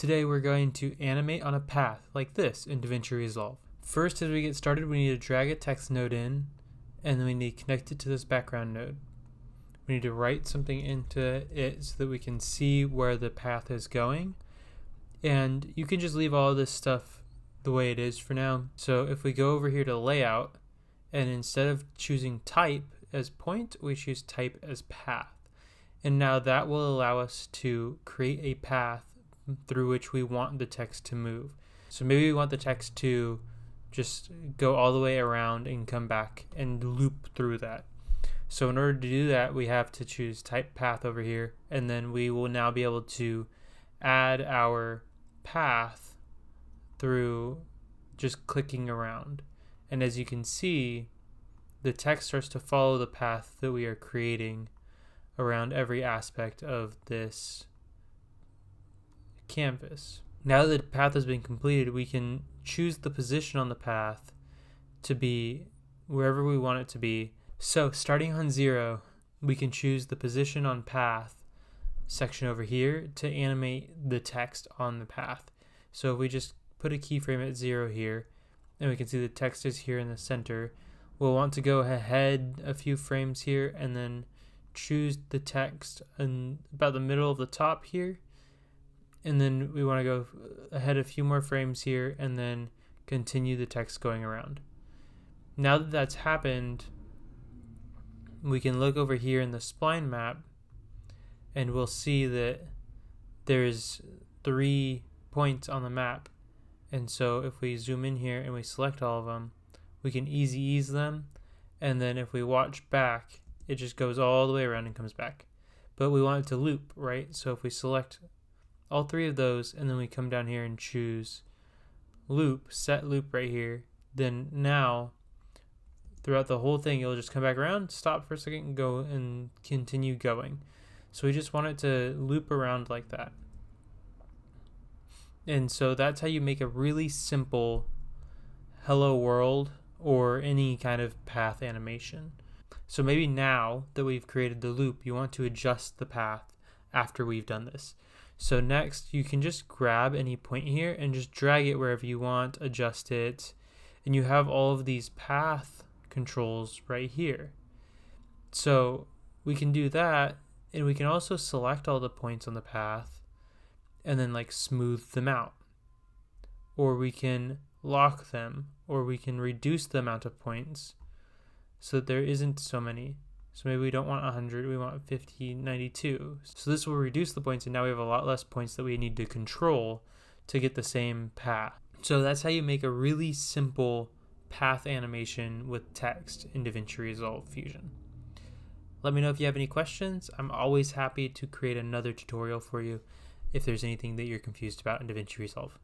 Today we're going to animate on a path like this in Davinci Resolve. First, as we get started, we need to drag a text node in, and then we need to connect it to this background node. We need to write something into it so that we can see where the path is going. And you can just leave all this stuff the way it is for now. So if we go over here to layout, and instead of choosing type as point, we choose type as path. And now that will allow us to create a path through which we want the text to move. So maybe we want the text to just go all the way around and come back and loop through that. So in order to do that, we have to choose type path over here, and then we will now be able to add our path through just clicking around. And as you can see, the text starts to follow the path that we are creating around every aspect of this canvas. Now that the path has been completed, we can choose the position on the path to be wherever we want it to be. So starting on 0, we can choose the position on path section over here to animate the text on the path. So if we just put a keyframe at 0 here, and we can see the text is here in the center, we'll want to go ahead a few frames here and then choose the text in about the middle of the top here. And then we want to go ahead a few more frames here and then continue the text going around. Now that that's happened, we can look over here in the spline map and we'll see that there's 3 points on the map. And so if we zoom in here and we select all of them, we can easy ease them. And then if we watch back, it just goes all the way around and comes back. But we want it to loop, right? So if we select all 3 of those, and then we come down here and choose loop, set loop right here, then now throughout the whole thing, you'll just come back around, stop for a second, and go and continue going. So we just want it to loop around like that. And so that's how you make a really simple hello world or any kind of path animation. So maybe now that we've created the loop, you want to adjust the path after we've done this. So next, you can just grab any point here and just drag it wherever you want, adjust it, and you have all of these path controls right here. So we can do that, and we can also select all the points on the path and then like smooth them out. Or we can lock them, or we can reduce the amount of points so that there isn't so many. So maybe we don't want 100, we want 50, 92. So this will reduce the points, and now we have a lot less points that we need to control to get the same path. So that's how you make a really simple path animation with text in Davinci Resolve Fusion. Let me know if you have any questions. I'm always happy to create another tutorial for you if there's anything that you're confused about in Davinci Resolve.